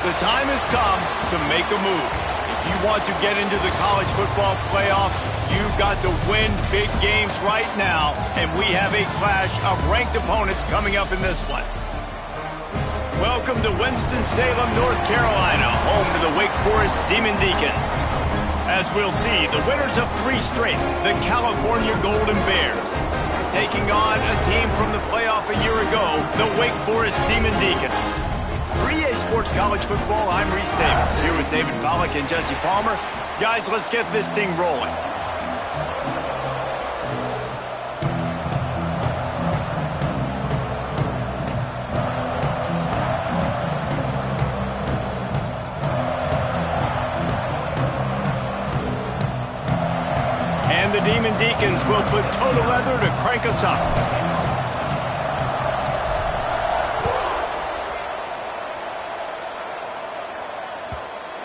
The time has come to make a move. If you want to get into the college football playoff, you've got to win big games right now, and we have a clash of ranked opponents coming up in this one. Welcome to Winston-Salem, North Carolina, home to the Wake Forest Demon Deacons. As we'll see, the winners of 3 straight, the California Golden Bears, taking on a team from the playoff a year ago, the Wake Forest Demon Deacons. For EA Sports College Football, I'm Reese Davis, here with David Pollack and Jesse Palmer. Guys, let's get this thing rolling. And the Demon Deacons will put total leather to crank us up.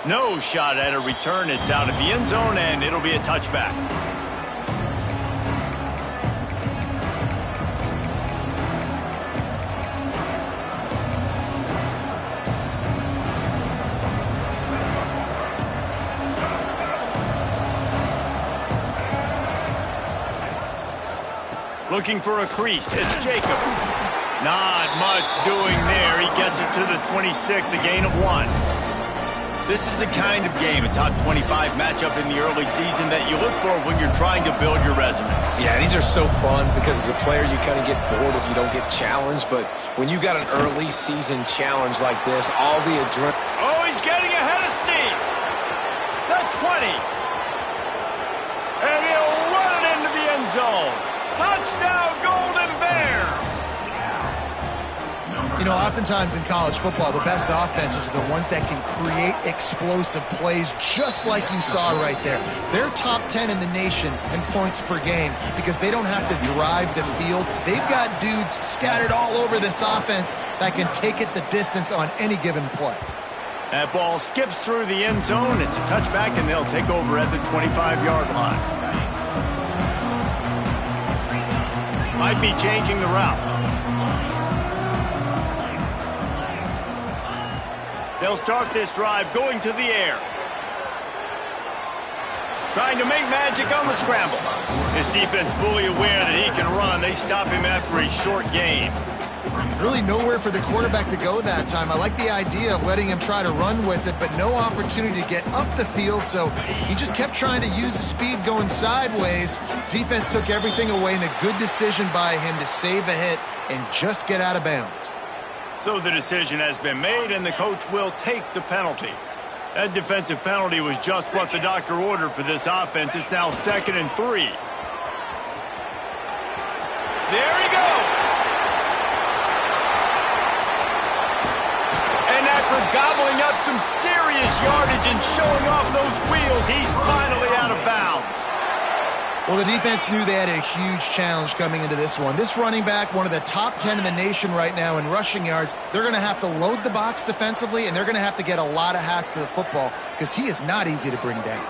No shot at a return. It's out of the end zone, and it'll be a touchback. Looking for a crease. It's Jacobs. Not much doing there. He gets it to the 26, a gain of 1. This is the kind of game, a top 25 matchup in the early season, that you look for when you're trying to build your resume. Yeah, these are so fun because as a player, you kind of get bored if you don't get challenged. But when you got an early season challenge like this, all the adrenaline. Oh, he's getting ahead of steam. The 20. And he'll run it into the end zone. Touchdown, Golden Bears. You know, oftentimes in college football, the best offenses are the ones that can create explosive plays just like you saw right there. They're top 10 in the nation in points per game because they don't have to drive the field. They've got dudes scattered all over this offense that can take it the distance on any given play. That ball skips through the end zone. It's a touchback, and they'll take over at the 25-yard line. Might be changing the route. They'll start this drive going to the air. Trying to make magic on the scramble. This defense fully aware that he can run. They stop him after a short gain. Really nowhere for the quarterback to go that time. I like the idea of letting him try to run with it, but no opportunity to get up the field, so he just kept trying to use the speed going sideways. Defense took everything away, and a good decision by him to save a hit and just get out of bounds. So the decision has been made, and the coach will take the penalty. That defensive penalty was just what the doctor ordered for this offense. It's now 2nd and 3. There he goes. And after gobbling up some serious yardage and showing off those wheels, he's finally out of bounds. Well, the defense knew they had a huge challenge coming into this one. This running back, one of the top 10 in the nation right now in rushing yards, they're going to have to load the box defensively, and they're going to have to get a lot of hats to the football because he is not easy to bring down.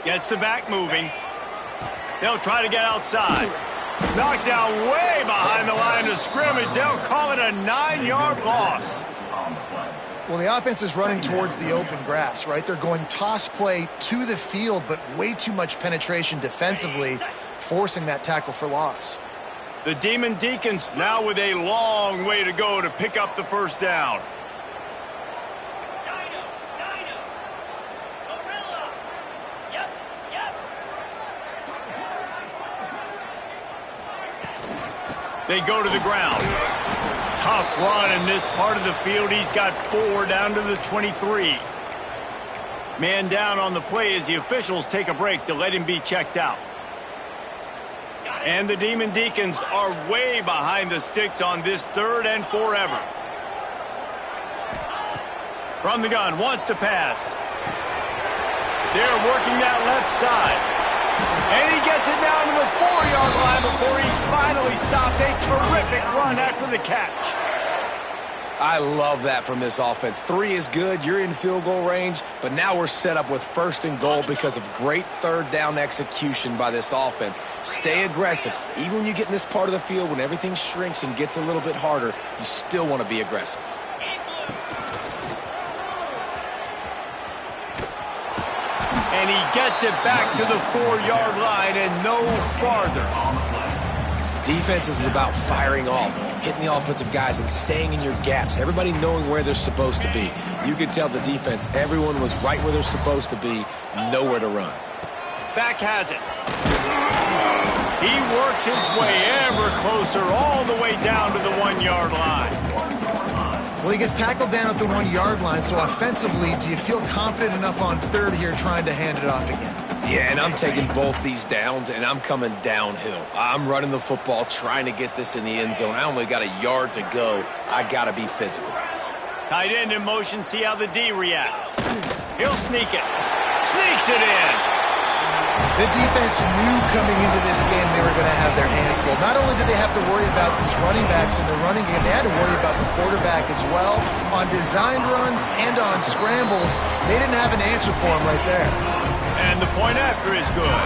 Gets the back moving. They'll try to get outside. Knocked down way behind the line of scrimmage. They'll call it a 9-yard loss. Well, the offense is running towards the open grass, right? They're going toss play to the field, but way too much penetration defensively, forcing that tackle for loss. The Demon Deacons now with a long way to go to pick up the first down. They go to the ground. Tough run in this part of the field. He's got 4 down to the 23. Man down on the play as the officials take a break to let him be checked out. And the Demon Deacons are way behind the sticks on this 3rd and forever. From the gun, wants to pass. They're working that left side. And he gets it down to the 4-yard line before he's finally stopped. A terrific run after the catch. I love that from this offense. 3 is good. You're in field goal range, but now we're set up with 1st and goal because of great third down execution by this offense. Stay aggressive. Even when you get in this part of the field, when everything shrinks and gets a little bit harder, you still want to be aggressive. And he gets it back to the 4-yard line and no farther. Defense is about firing off, hitting the offensive guys and staying in your gaps. Everybody knowing where they're supposed to be. You could tell the defense, everyone was right where they're supposed to be, nowhere to run. Back has it. He works his way ever closer all the way down to the 1-yard line. Well, he gets tackled down at the 1-yard line, so offensively, do you feel confident enough on 3rd here trying to hand it off again? Yeah, and I'm taking both these downs, and I'm coming downhill. I'm running the football, trying to get this in the end zone. I only got a yard to go. I got to be physical. Tight end in motion, see how the D reacts. He'll sneak it. Sneaks it in. The defense knew coming into this game they were going to have their hands full. Not only did they have to worry about these running backs in the running game, they had to worry about the quarterback as well. On designed runs and on scrambles, they didn't have an answer for him right there. And the point after is good.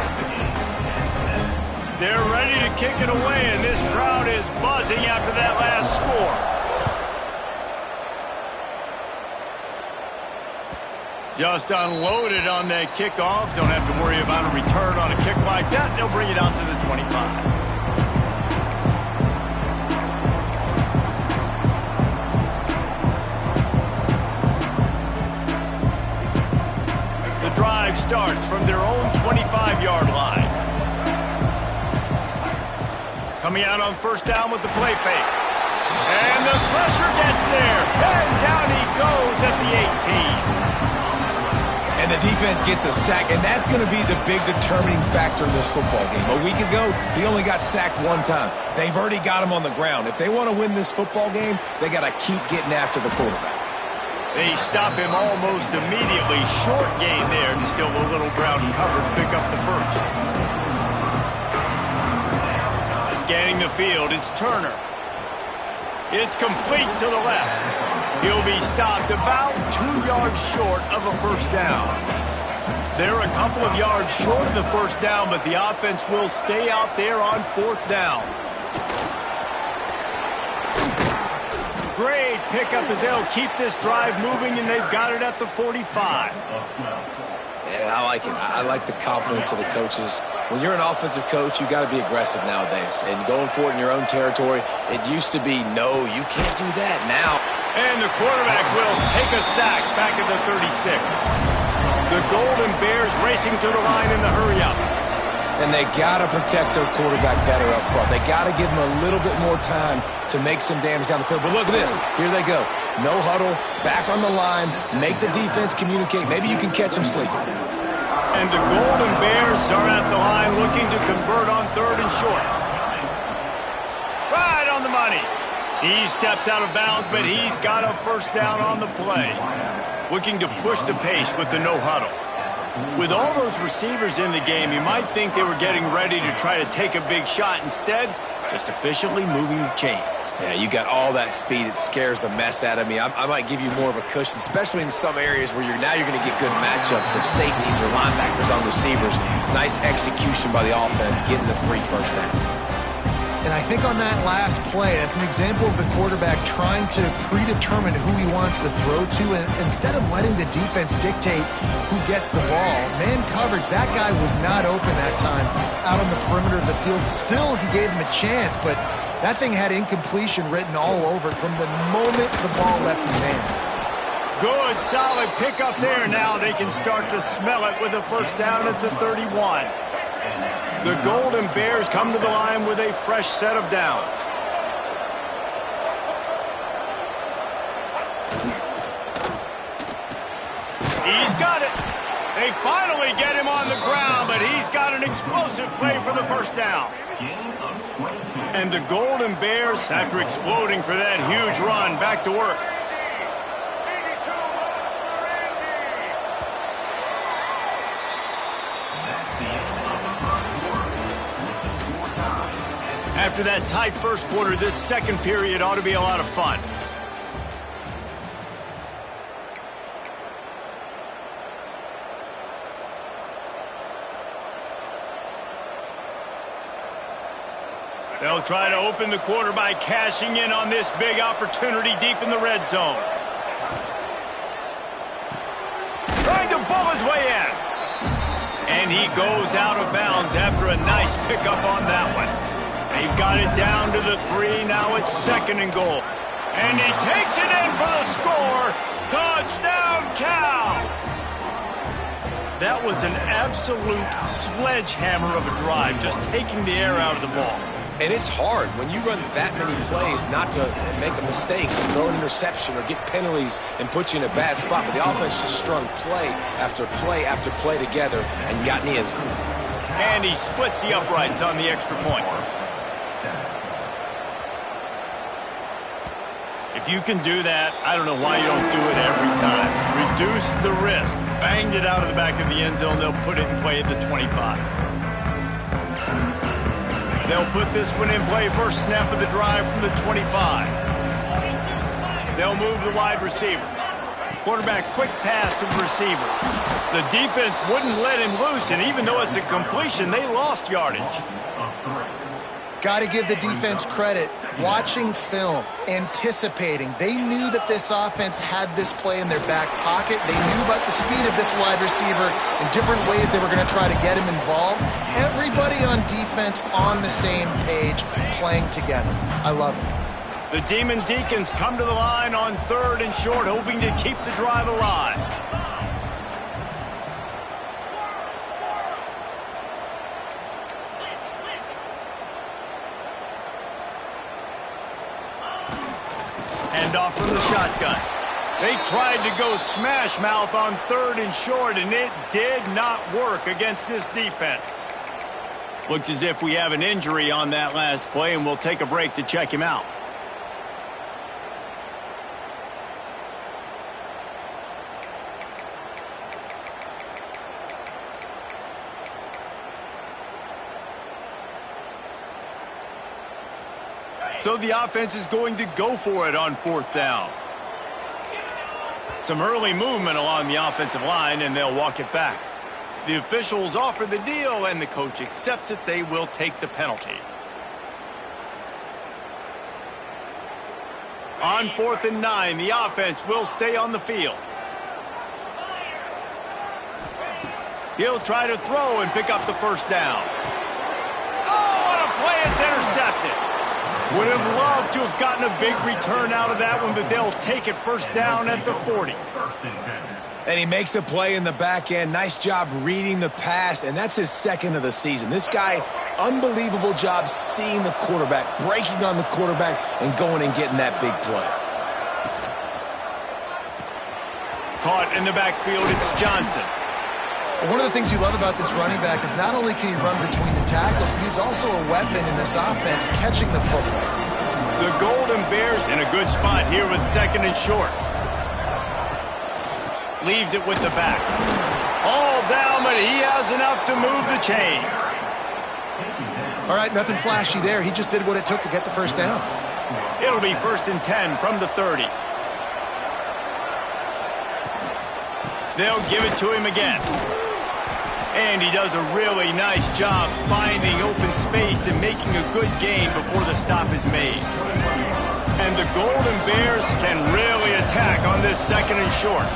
They're ready to kick it away, and this crowd is buzzing after that last score. Just unloaded on that kickoff. Don't have to worry about a return on a kick like that. They'll bring it out to the 25. Drive starts from their own 25-yard line. Coming out on 1st down with the play fake. And the pressure gets there. And down he goes at the 18. And the defense gets a sack, and that's going to be the big determining factor in this football game. A week ago, he only got sacked 1 time. They've already got him on the ground. If they want to win this football game, they got to keep getting after the quarterback. They stop him almost immediately. Short gain there, and still a little ground covered to pick up the 1st. Scanning the field, it's Turner. It's complete to the left. He'll be stopped about 2 yards short of a 1st down. They're a couple of yards short of the 1st down, but the offense will stay out there on 4th down. Great pickup as they'll keep this drive moving, and they've got it at the 45. Yeah, I like it. I like the confidence of the coaches. When you're an offensive coach, you got to be aggressive nowadays. And going for it in your own territory, it used to be, no, you can't do that now. And the quarterback will take a sack back at the 36. The Golden Bears racing to the line in the hurry-up. And they got to protect their quarterback better up front. They got to give him a little bit more time to make some damage down the field. But look at this. Here they go. No huddle, back on the line, make the defense communicate. Maybe you can catch them sleeping. And the Golden Bears are at the line looking to convert on 3rd and short. Right on the money. He steps out of bounds, but he's got a 1st down on the play. Looking to push the pace with the no huddle. With all those receivers in the game, you might think they were getting ready to try to take a big shot. Instead, just efficiently moving the chains. Yeah, you got all that speed. It scares the mess out of me. I might give you more of a cushion, especially in some areas where you're going to get good matchups of safeties or linebackers on receivers. Nice execution by the offense, getting the free 1st down. And I think on that last play, that's an example of the quarterback trying to predetermine who he wants to throw to, and instead of letting the defense dictate who gets the ball. Man coverage, that guy was not open that time out on the perimeter of the field. Still, he gave him a chance, but that thing had incompletion written all over it from the moment the ball left his hand. Good, solid pickup there. Now they can start to smell it with a 1st down at the 31. The Golden Bears come to the line with a fresh set of downs. He's got it. They finally get him on the ground, but he's got an explosive play for the 1st down. And the Golden Bears, after exploding for that huge run, back to work. After that tight 1st quarter, this 2nd period ought to be a lot of fun. They'll try to open the quarter by cashing in on this big opportunity deep in the red zone. Trying to bull his way in. And he goes out of bounds after a nice pickup on that one. They've got it down to the 3. Now it's 2nd and goal. And he takes it in for the score. Touchdown, Cal! That was an absolute sledgehammer of a drive, just taking the air out of the ball. And it's hard when you run that many plays not to make a mistake, throw an interception, or get penalties and put you in a bad spot. But the offense just strung play after play after play together and got in the end zone. And he splits the uprights on the extra point. If you can do that, I don't know why you don't do it every time. Reduce the risk. Banged it out of the back of the end zone. They'll put it in play at the 25. They'll put this one in play first snap of the drive from the 25. They'll move the wide receiver. Quarterback quick pass to the receiver. The defense wouldn't let him loose, and even though it's a completion, they lost yardage. Got to give the defense credit. Watching film, anticipating. They knew that this offense had this play in their back pocket. They knew about the speed of this wide receiver and different ways they were going to try to get him involved. Everybody on defense on the same page, playing together. I love it. The Demon Deacons come to the line on 3rd and short, hoping to keep the drive alive. Off from the shotgun. They tried to go smash mouth on 3rd and short, and it did not work against this defense. Looks as if we have an injury on that last play, and we'll take a break to check him out. So the offense is going to go for it on 4th down. Some early movement along the offensive line, and they'll walk it back. The officials offer the deal, and the coach accepts it. They will take the penalty. On 4th and 9, the offense will stay on the field. He'll try to throw and pick up the 1st down. Oh, what a play! It's intercepted. Would have loved to have gotten a big return out of that one, but they'll take it 1st down at the 40. And he makes a play in the back end. Nice job reading the pass, and that's his 2nd of the season. This guy, unbelievable job seeing the quarterback, breaking on the quarterback, and going and getting that big play. Caught in the backfield, it's Johnson. One of the things you love about this running back is not only can he run between the tackles, but he's also a weapon in this offense, catching the football. The Golden Bears in a good spot here with 2nd and short. Leaves it with the back. All down, but he has enough to move the chains. All right, nothing flashy there. He just did what it took to get the 1st down. It'll be 1st and 10 from the 30. They'll give it to him again. And he does a really nice job finding open space and making a good gain before the stop is made. And the Golden Bears can really attack on this 2nd and short.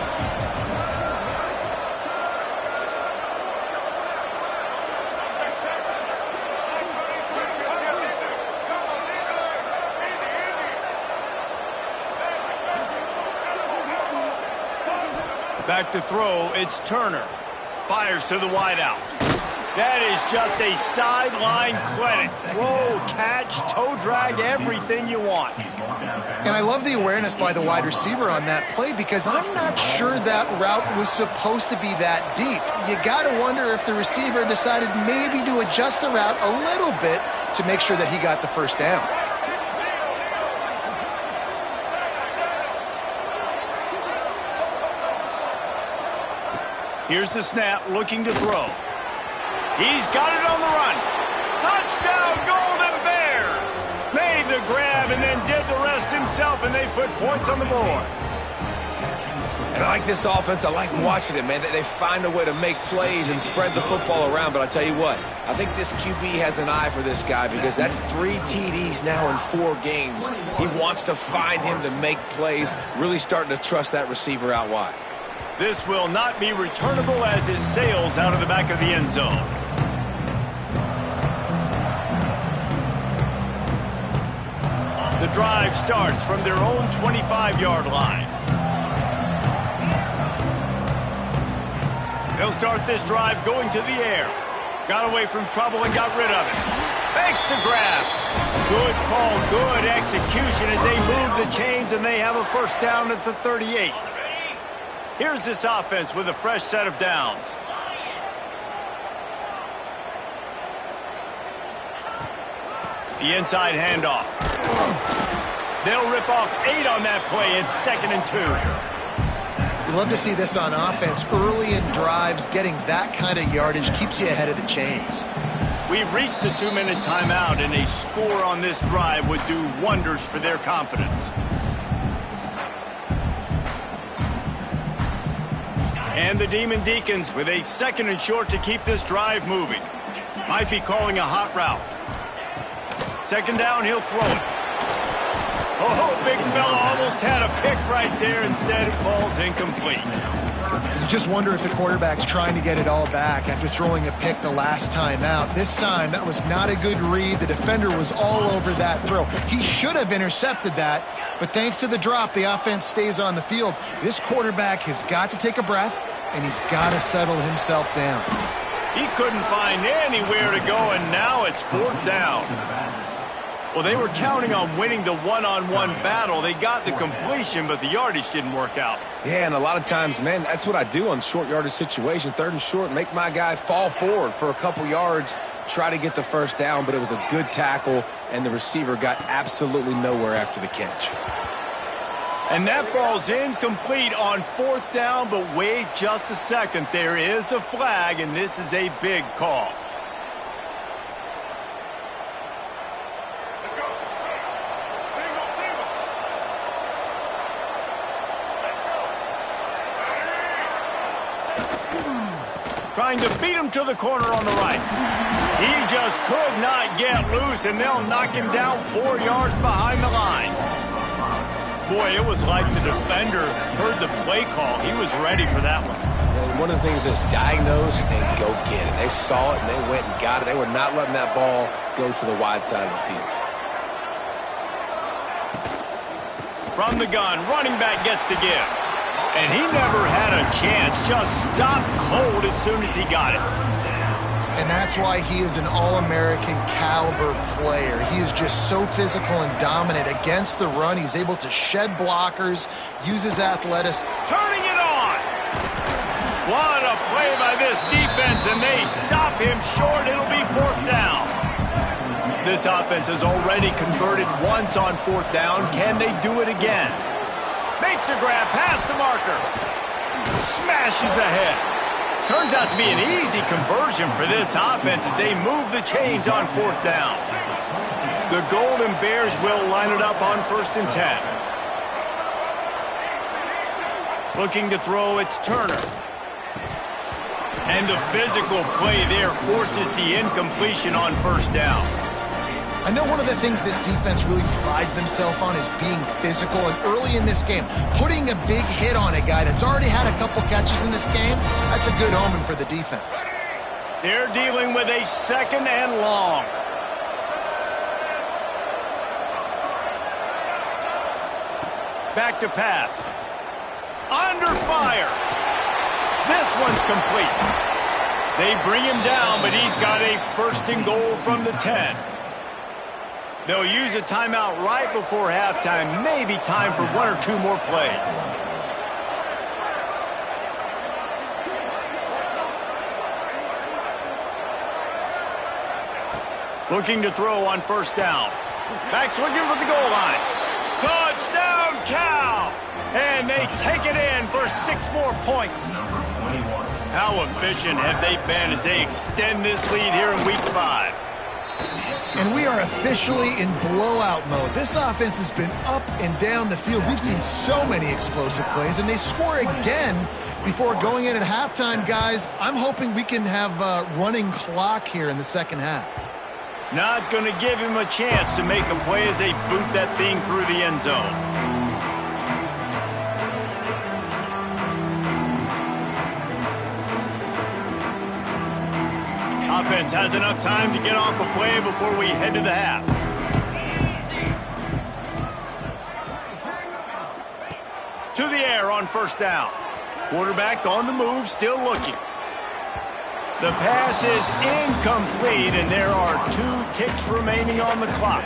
Back to throw, it's Turner. Fires to the wideout. That is just a sideline clinic. Throw, catch, toe drag, everything you want. And I love the awareness by the wide receiver on that play because I'm not sure that route was supposed to be that deep. You got to wonder if the receiver decided maybe to adjust the route a little bit to make sure that he got the 1st down. Here's the snap, looking to throw. He's got it on the run. Touchdown, Golden Bears! Made the grab and then did the rest himself, and they put points on the board. And I like this offense. I like watching it, man. They find a way to make plays and spread the football around. But I tell you what, I think this QB has an eye for this guy because that's 3 TDs now in 4 games. He wants to find him to make plays, really starting to trust that receiver out wide. This will not be returnable as it sails out of the back of the end zone. The drive starts from their own 25-yard line. They'll start this drive going to the air. Got away from trouble and got rid of it. Makes the grab. Good call, good execution as they move the chains and they have a first down at the 38. Here's this offense with a fresh set of downs. The inside handoff. They'll rip off 8 on that play. It's 2nd and 2. You love to see this on offense. Early in drives, getting that kind of yardage keeps you ahead of the chains. We've reached the 2-minute timeout, and a score on this drive would do wonders for their confidence. And the Demon Deacons with a 2nd and short to keep this drive moving. Might be calling a hot route. 2nd down, he'll throw it. Oh, big fella almost had a pick right there. Instead, it falls incomplete. You just wonder if the quarterback's trying to get it all back after throwing a pick the last time out. This time, that was not a good read. The defender was all over that throw. He should have intercepted that, but thanks to the drop, the offense stays on the field. This quarterback has got to take a breath, and he's got to settle himself down. He couldn't find anywhere to go, and now it's 4th down. Well, they were counting on winning the one-on-one battle. They got the completion, but the yardage didn't work out. Yeah, and a lot of times, man, that's what I do on short yardage situation. 3rd and short, make my guy fall forward for a couple yards, try to get the first down, but it was a good tackle, and the receiver got absolutely nowhere after the catch. And that falls incomplete on 4th down, but wait just a second. There is a flag, and this is a big call. Trying to beat him to the corner on the right. He just could not get loose, and they'll knock him down 4 yards behind the line. Boy, it was like the defender heard the play call. He was ready for that one. And one of the things is diagnose and go get it. They saw it, and they went and got it. They were not letting that ball go to the wide side of the field. From the gun, running back gets to give. And he never had a chance, just stopped cold as soon as he got it. And that's why he is an All-American caliber player. He is just so physical and dominant against the run. He's able to shed blockers, use his athleticism. Turning it on! What a play by this defense, and they stop him short. It'll be 4th down. This offense has already converted once on 4th down. Can they do it again? Makes a grab past the marker. Smashes ahead. Turns out to be an easy conversion for this offense as they move the chains on 4th down. The Golden Bears will line it up on 1st and 10. Looking to throw, it's Turner. And the physical play there forces the incompletion on 1st down. I know one of the things this defense really prides themselves on is being physical, and early in this game, putting a big hit on a guy that's already had a couple catches in this game, that's a good omen for the defense. They're dealing with a 2nd and long. Back to pass. Under fire. This one's complete. They bring him down, but he's got a 1st and goal from the 10. They'll use a timeout right before halftime. Maybe time for 1 or 2 more plays. Looking to throw on 1st down. Back swinging for the goal line. Touchdown, Cal! And they take it in for 6 more points. How efficient have they been as they extend this lead here in Week 5? And we are officially in blowout mode. This offense has been up and down the field. We've seen so many explosive plays, and they score again before going in at halftime, guys. I'm hoping we can have a running clock here in the second half. Not going to give him a chance to make a play as they boot that thing through the end zone. Offense has enough time to get off a play before we head to the half. To the air on first down. Quarterback on the move, still looking. The pass is incomplete, and there are 2 ticks remaining on the clock.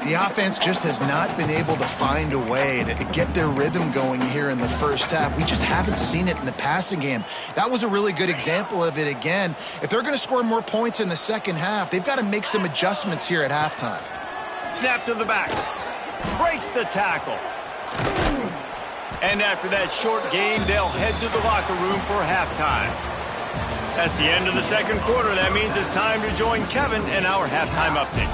The offense just has not been able to find a way to get their rhythm going here in the first half. We just haven't seen it in the passing game. That was a really good example of it again. If they're going to score more points in the second half, they've got to make some adjustments here at halftime. Snap to the back. Breaks the tackle. And after that short game, they'll head to the locker room for halftime. That's the end of the second quarter. That means it's time to join Kevin in our halftime update.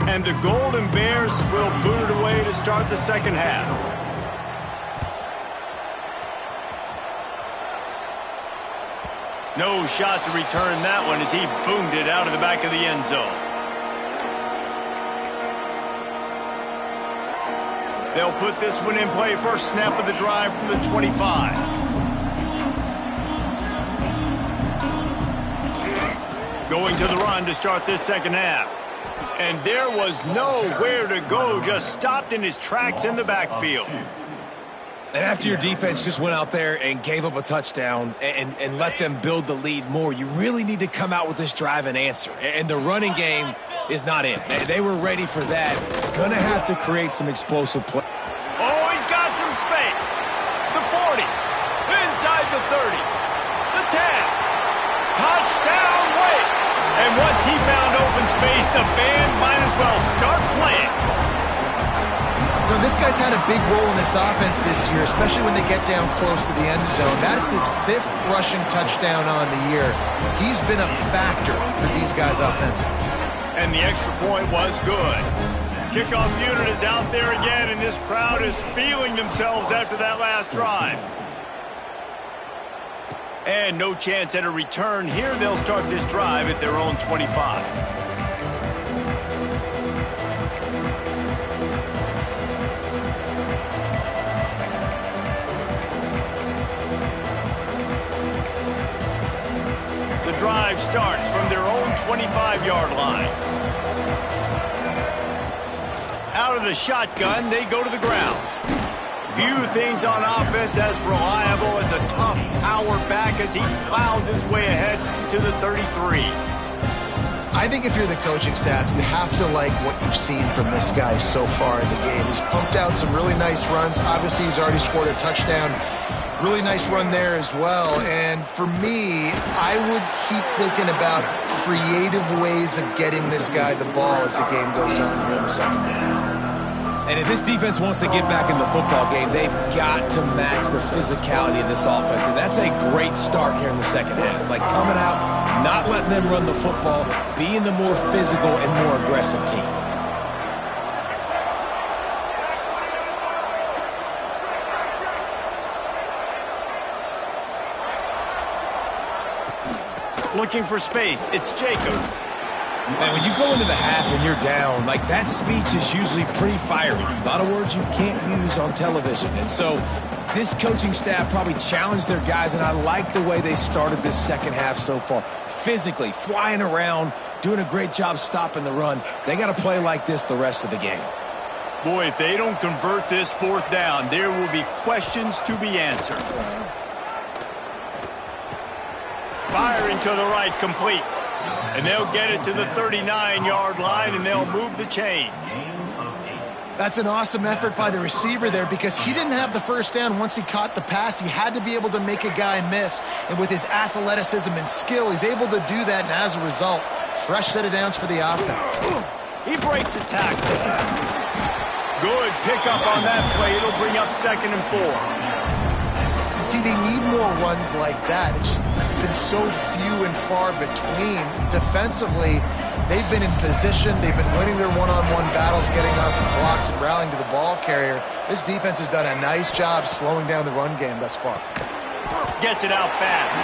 And the Golden Bears will boot it away to start the second half. No shot to return that one as he boomed it out of the back of the end zone. They'll put this one in play. First snap of the drive from the 25. Going to the run to start this second half. And there was nowhere to go, just stopped in his tracks in the backfield. And after your defense just went out there and gave up a touchdown and let them build the lead more, you really need to come out with this drive and answer. And the running game is not in. They were ready for that. Gonna have to create some explosive play. Oh, he's got some space. The 40. Inside the 30. The 10. Touchdown Wake. And once he found open space, the band might as well start playing. You know, this guy's had a big role in this offense this year, especially when they get down close to the end zone. That's his 5th rushing touchdown on the year. He's been a factor for these guys offensively. And the extra point was good. Kickoff unit is out there again, and this crowd is feeling themselves after that last drive. And no chance at a return here. They'll start this drive at their own 25. Drive starts from their own 25-yard line. Out of the shotgun, they go to the ground. Few things on offense as reliable as a tough power back as he plows his way ahead to the 33. I think if you're the coaching staff, you have to like what you've seen from this guy so far in the game. He's pumped out some really nice runs. Obviously, he's already scored a touchdown. Really nice run there as well. And for me, I would keep thinking about creative ways of getting this guy the ball as the game goes on here in the second half. And if this defense wants to get back in the football game, they've got to match the physicality of this offense. And that's a great start here in the second half. Like coming out, not letting them run the football, being the more physical and more aggressive team. Looking for space. It's Jacobs. Man, when you go into the half and you're down, like that speech is usually pretty fiery. A lot of words you can't use on television. And so this coaching staff probably challenged their guys, and I like the way they started this second half so far. Physically, flying around, doing a great job stopping the run. They got to play like this the rest of the game. Boy, if they don't convert this 4th down, there will be questions to be answered. Firing to the right, complete. And they'll get it to the 39-yard line, and they'll move the chains. That's an awesome effort by the receiver there because he didn't have the first down once he caught the pass. He had to be able to make a guy miss. And with his athleticism and skill, he's able to do that. And as a result, fresh set of downs for the offense. He breaks a tackle. Good pickup on that play. It'll bring up 2nd and 4. See, they need more runs like that. It's been so few and far between. Defensively, they've been in position. They've been winning their one-on-one battles, getting off the blocks and rallying to the ball carrier. This defense has done a nice job slowing down the run game thus far. Gets it out fast.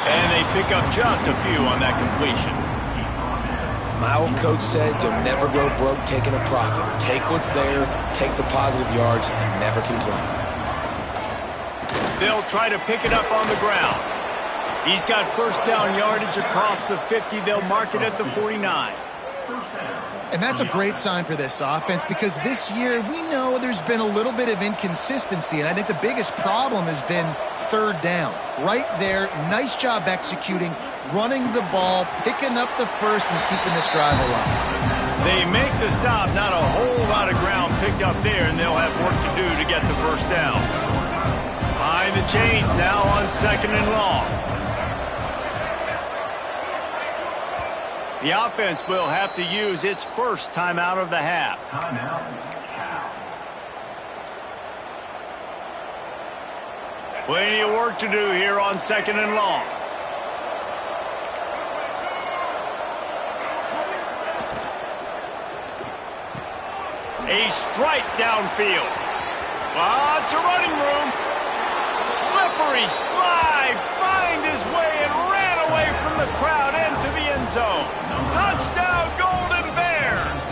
And they pick up just a few on that completion. My old coach said you'll never go broke taking a profit. Take what's there, take the positive yards, and never complain. They'll try to pick it up on the ground. He's got 1st down yardage across the 50. They'll mark it at the 49. And that's a great sign for this offense because this year we know there's been a little bit of inconsistency, and I think the biggest problem has been 3rd down. Right there, nice job executing, running the ball, picking up the 1st, and keeping this drive alive. They make the stop, not a whole lot of ground picked up there, and they'll have work to do to get the 1st down. Behind the chains now on 2nd and long. The offense will have to use its 1st timeout of the half. Plenty of work to do here on 2nd and long. A strike downfield. Lots of running room. Slippery slide. Find his way and ran away from the crowd into the end zone. Touchdown, Golden Bears.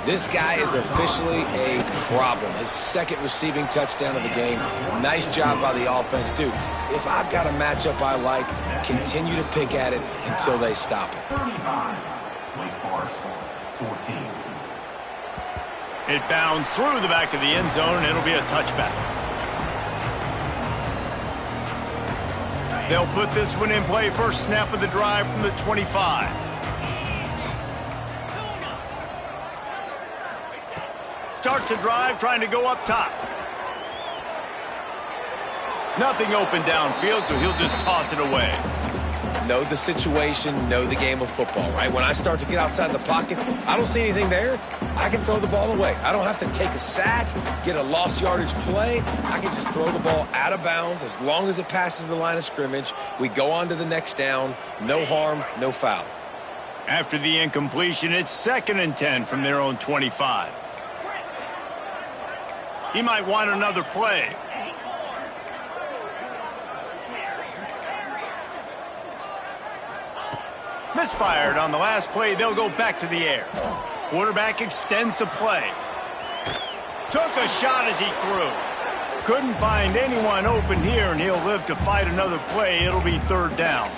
This guy is officially a problem. His 2nd receiving touchdown of the game. Nice job by the offense. Dude, if I've got a matchup I like, continue to pick at it until they stop it. 35, Wake Forest, 14. It bounds through the back of the end zone, and it'll be a touchback. They'll put this one in play. 1st snap of the drive from the 25. Starts a drive trying to go up top. Nothing open downfield, so he'll just toss it away. Know the situation, know the game of football, right? When I start to get outside the pocket, I don't see anything there, I can throw the ball away. I don't have to take a sack, get a lost yardage play. I can just throw the ball out of bounds as long as it passes the line of scrimmage. We go on to the next down. No harm, no foul. After the incompletion, it's 2nd and 10 from their own 25. He might want another play. Misfired on the last play. They'll go back to the air. Quarterback extends the play. Took a shot as he threw. Couldn't find anyone open here, and he'll live to fight another play. It'll be 3rd down.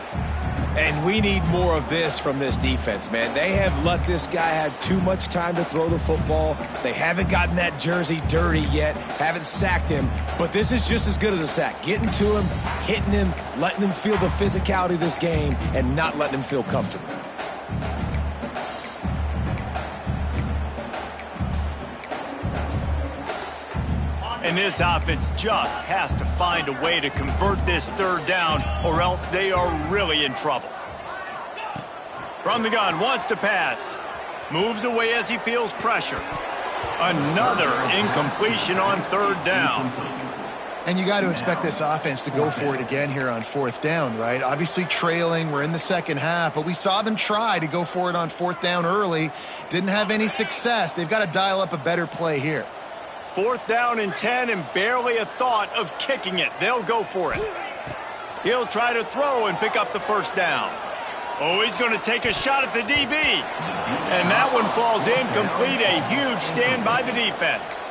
And we need more of this from this defense, man. They have let this guy have too much time to throw the football. They haven't gotten that jersey dirty yet, haven't sacked him. But this is just as good as a sack. Getting to him, hitting him, letting him feel the physicality of this game, and not letting him feel comfortable. And this offense just has to find a way to convert this 3rd down, or else they are really in trouble. From the gun, wants to pass. Moves away as he feels pressure. Another incompletion on 3rd down. And you got to expect this offense to go for it again here on 4th down, right? Obviously trailing, we're in the 2nd half, but we saw them try to go for it on 4th down early. Didn't have any success. They've got to dial up a better play here. 4th down and 10, and barely a thought of kicking it. They'll go for it. He'll try to throw and pick up the 1st down. Oh, he's going to take a shot at the DB. And that one falls incomplete. A huge stand by the defense.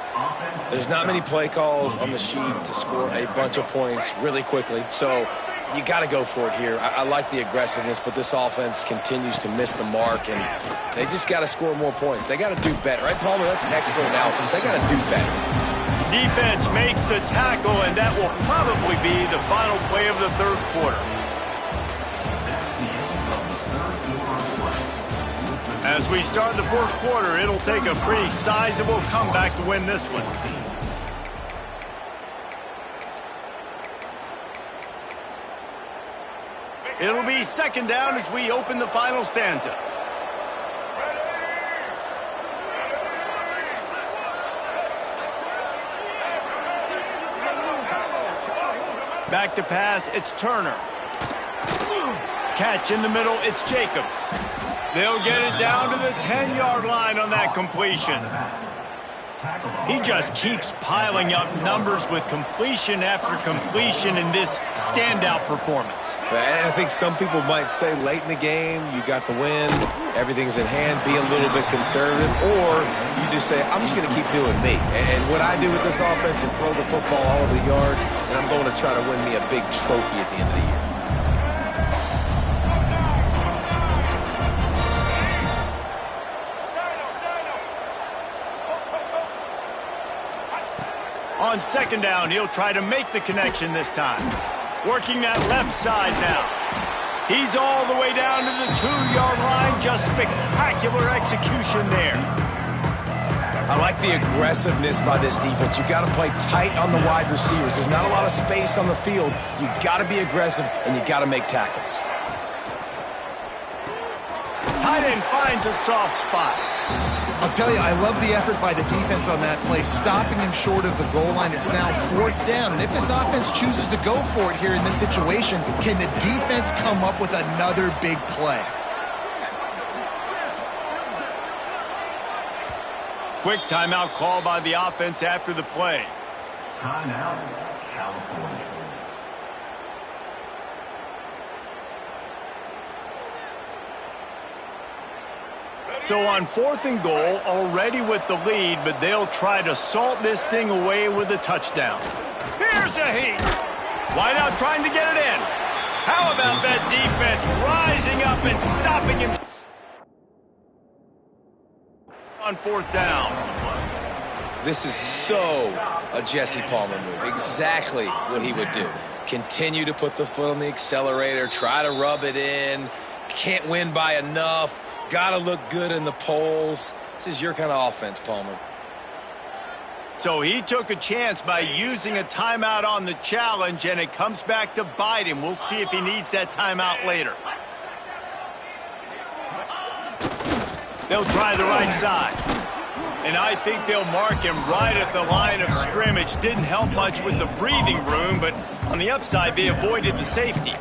There's not many play calls on the sheet to score a bunch of points really quickly, so you got to go for it here. I like the aggressiveness, but this offense continues to miss the mark, and they just got to score more points. They got to do better, right, Palmer? That's expert analysis. They got to do better. Defense makes the tackle, and that will probably be the final play of the 3rd quarter. As we start the 4th quarter, it'll take a pretty sizable comeback to win this one. It'll be 2nd down as we open the final stanza. Back to pass, it's Turner. Catch in the middle, it's Jacobs. They'll get it down to the 10-yard line on that completion. He just keeps piling up numbers with completion after completion in this standout performance. And I think some people might say late in the game, you got the win, everything's in hand, be a little bit conservative, or you just say, I'm just going to keep doing me. And what I do with this offense is throw the football all over the yard, and I'm going to try to win me a big trophy at the end of the year. On second down, he'll try to make the connection this time. Working that left side now. He's all the way down to the 2-yard line. Just spectacular execution there. I like the aggressiveness by this defense. You got to play tight on the wide receivers. There's not a lot of space on the field. You got to be aggressive, and you got to make tackles. Tight end finds a soft spot. I'll tell you, I love the effort by the defense on that play, stopping him short of the goal line. It's now 4th down, and if this offense chooses to go for it here in this situation, can the defense come up with another big play? Quick timeout call by the offense after the play. Timeout, California. So on 4th and goal, already with the lead, but they'll try to salt this thing away with a touchdown. Here's a heat. Wide out trying to get it in. How about that defense rising up and stopping him on 4th down? This is so a Jesse Palmer move. Exactly what he would do. Continue to put the foot on the accelerator, try to rub it in. Can't win by enough. Got to look good in the polls. This is your kind of offense, Palmer. So he took a chance by using a timeout on the challenge, and it comes back to bite him. We'll see if he needs that timeout later. They'll try the right side. And I think they'll mark him right at the line of scrimmage. Didn't help much with the breathing room, but on the upside, they avoided the safety.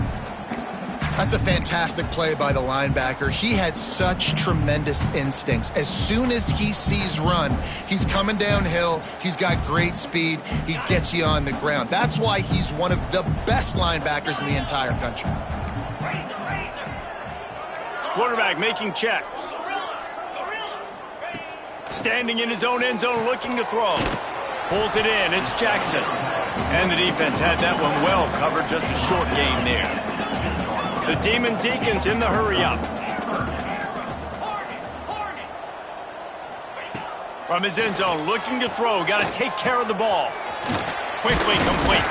That's a fantastic play by the linebacker. He has such tremendous instincts. As soon as he sees run, he's coming downhill. He's got great speed. He gets you on the ground. That's why he's one of the best linebackers in the entire country. Quarterback making checks. Standing in his own end zone looking to throw. Pulls it in. It's Jackson. And the defense had that one well covered. Just a short game there. The Demon Deacons in the hurry-up. From his end zone, looking to throw. Got to take care of the ball. Quickly complete.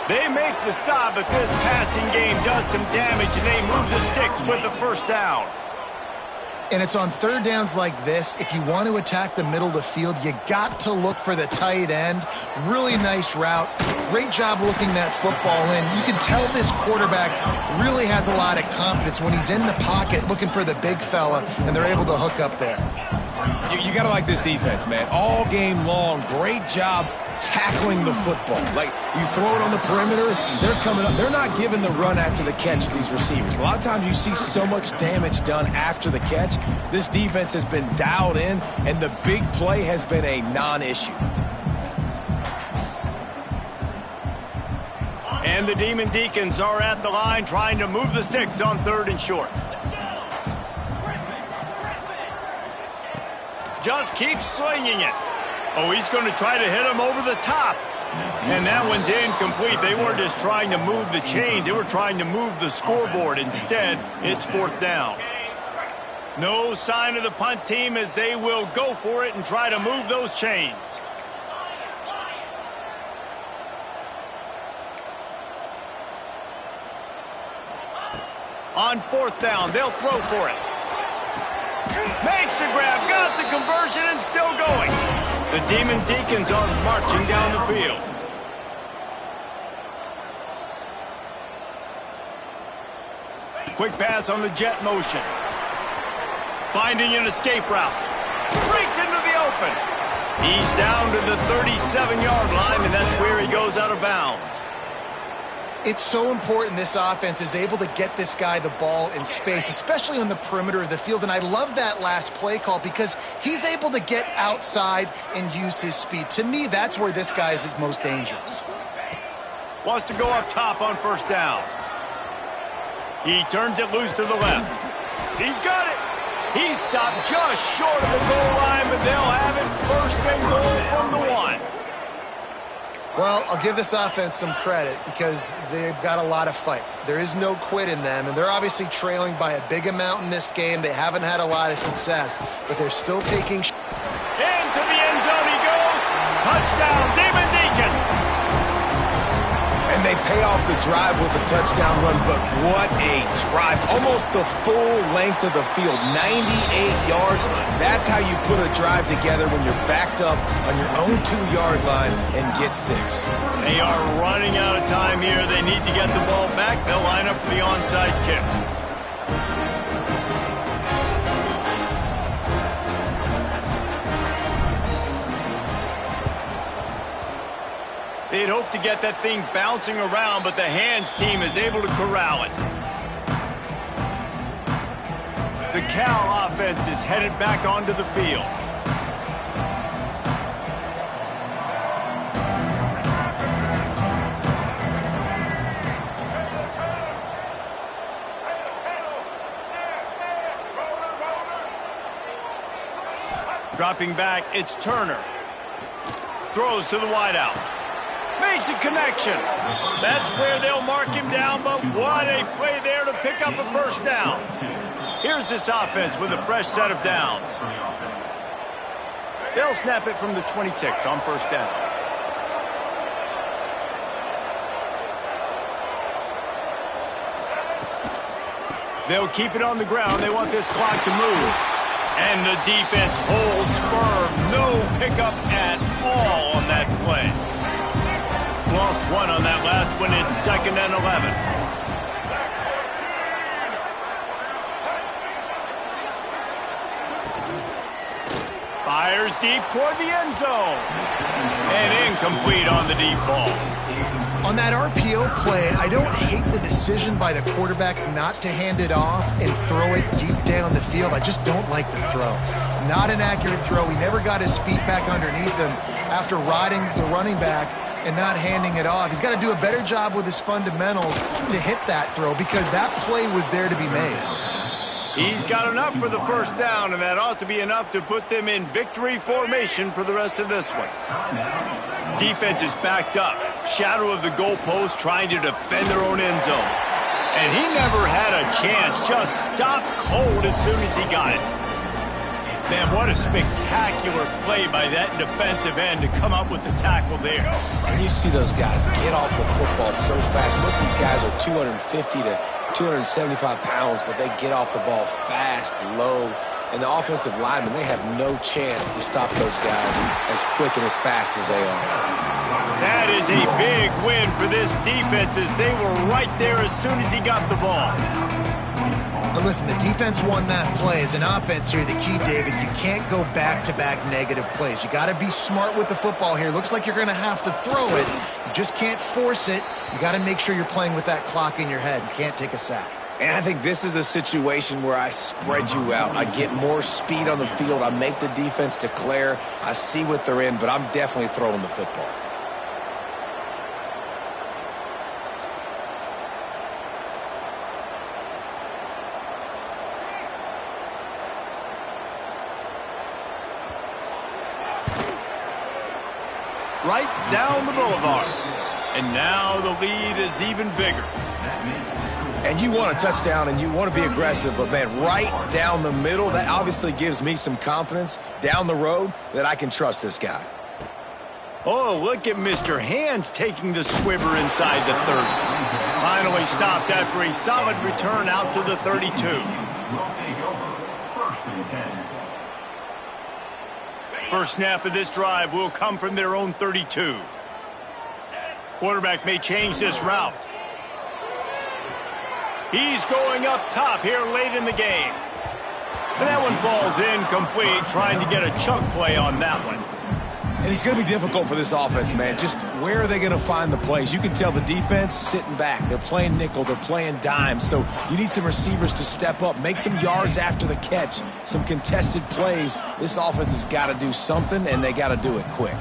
They make the stop, but this passing game does some damage, and they move the sticks with the 1st down. And it's on 3rd downs like this. If you want to attack the middle of the field, you got to look for the tight end. Really nice route. Great job looking that football in. You can tell this quarterback really has a lot of confidence when he's in the pocket looking for the big fella, and they're able to hook up there. You got to like this defense, man. All game long, great job tackling the football. Like, you throw it on the perimeter, they're coming up. They're not giving the run after the catch to these receivers. A lot of times you see so much damage done after the catch. This defense has been dialed in, and the big play has been a non-issue. And the Demon Deacons are at the line trying to move the sticks on 3rd and short. Just keeps slinging it. Oh, he's going to try to hit him over the top. And that one's incomplete. They weren't just trying to move the chains. They were trying to move the scoreboard. Instead, it's 4th down. No sign of the punt team as they will go for it and try to move those chains. On 4th down, they'll throw for it. Makes the grab, got the conversion, and still going. The Demon Deacons are marching down the field. Quick pass on the jet motion. Finding an escape route. Breaks into the open. He's down to the 37-yard line, and that's where he goes out of bounds. It's so important this offense is able to get this guy the ball in space, especially on the perimeter of the field. And I love that last play call because he's able to get outside and use his speed. To me, that's where this guy is most dangerous. Wants to go up top on first down. He turns it loose to the left. He's got it. He's stopped just short of the goal line, but they'll have it first and goal from the 1. Well, I'll give this offense some credit because they've got a lot of fight. There is no quit in them, and they're obviously trailing by a big amount in this game. They haven't had a lot of success, but they're still taking... Into the end zone he goes. Touchdown, David Deacons. And they pay off the drive with a touchdown run, but what a drive. Almost the full length of the field, 98 yards. That's how you put a drive together when you're backed up on your own 2-yard line and get 6. They are running out of time here. They need to get the ball back. They'll line up for the onside kick. They'd hope to get that thing bouncing around, but the hands team is able to corral it. The Cal offense is headed back onto the field. Dropping back, it's Turner. Throws to the wideout. Makes a connection. That's where they'll mark him down, but what a play there to pick up a first down. Here's this offense with a fresh set of downs. They'll snap it from the 26 on first down. They'll keep it on the ground. They want this clock to move. And the defense holds firm. No pickup at all on that play. Lost 1 on that last one. It's 2nd and 11. Fires deep toward the end zone. And incomplete on the deep ball. On that RPO play, I don't hate the decision by the quarterback not to hand it off and throw it deep down the field. I just don't like the throw. Not an accurate throw. He never got his feet back underneath him after riding the running back and not handing it off. He's got to do a better job with his fundamentals to hit that throw because that play was there to be made. He's got enough for the first down, and that ought to be enough to put them in victory formation for the rest of this one. Defense is backed up. Shadow of the goalpost trying to defend their own end zone. And he never had a chance. Just stopped cold as soon as he got it. Man, what a spectacular play by that defensive end to come up with the tackle there. And you see those guys get off the football so fast. Most of these guys are 250 to 275 pounds, but they get off the ball fast, low. And the offensive linemen, they have no chance to stop those guys as quick and as fast as they are. That is a big win for this defense as they were right there as soon as he got the ball. But listen, the defense won that play. As an offense here, the key, David, you can't go back-to-back negative plays. You got to be smart with the football here. Looks like you're going to have to throw it. You just can't force it. You got to make sure you're playing with that clock in your head. You can't take a sack. And I think this is a situation where I spread you out. I get more speed on the field. I make the defense declare. I see what they're in, but I'm definitely throwing the football. Right down the boulevard. And now the lead is even bigger. And you want a touchdown and you want to be aggressive, but man, right down the middle, that obviously gives me some confidence down the road that I can trust this guy. Oh, look at Mr. Hands taking the squibber inside the 30. Finally stopped after a solid return out to the 32. First snap of this drive will come from their own 32. Quarterback may change this route. He's going up top here late in the game. And that one falls incomplete, trying to get a chunk play on that one. And it's going to be difficult for this offense, man. Just where are they going to find the plays? You can tell the defense sitting back. They're playing nickel. They're playing dime. So you need some receivers to step up, make some yards after the catch, some contested plays. This offense has got to do something, and they got to do it quick.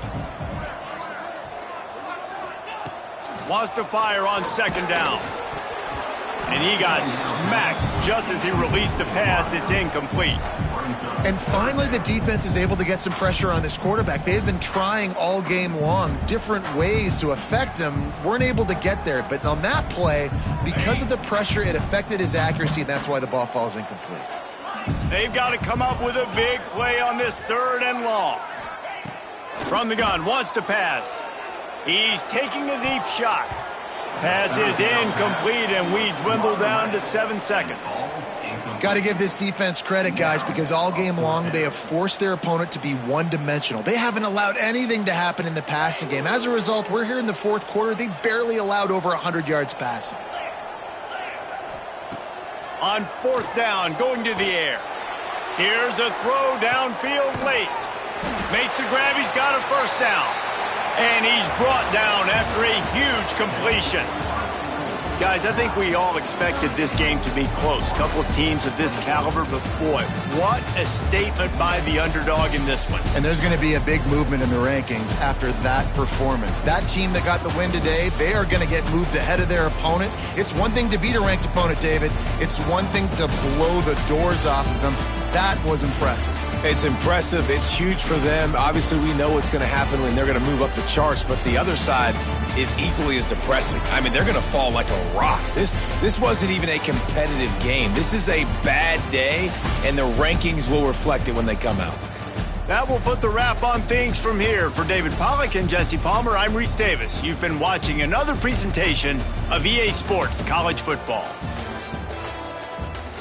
Wants to fire on second down. And he got smacked just as he released the pass. It's incomplete. And finally, the defense is able to get some pressure on this quarterback. They've been trying all game long different ways to affect him. Weren't able to get there. But on that play, because of the pressure, it affected his accuracy, and that's why the ball falls incomplete. They've got to come up with a big play on this 3rd and long. From the gun, wants to pass. He's taking a deep shot. Pass is incomplete, and we dwindle down to 7 seconds. Got to give this defense credit, guys, because all game long they have forced their opponent to be one-dimensional. They haven't allowed anything to happen in the passing game. As a result, we're here in the 4th quarter. They barely allowed over 100 yards passing. On 4th down, going to the air. Here's a throw downfield late. Makes the grab. He's got a 1st down. And he's brought down after a huge completion. Guys, I think we all expected this game to be close. Couple of teams of this caliber, but boy, what a statement by the underdog in this one. And there's going to be a big movement in the rankings after that performance. That team that got the win today, they are going to get moved ahead of their opponent. It's one thing to beat a ranked opponent, David. It's one thing to blow the doors off of them. That was impressive. It's impressive. It's huge for them. Obviously, we know what's going to happen when they're going to move up the charts, but the other side is equally as depressing. I mean, they're going to fall like a rock. This wasn't even a competitive game. This is a bad day, and the rankings will reflect it when they come out. That will put the wrap on things from here. For David Pollack and Jesse Palmer, I'm Reese Davis. You've been watching another presentation of EA Sports College Football.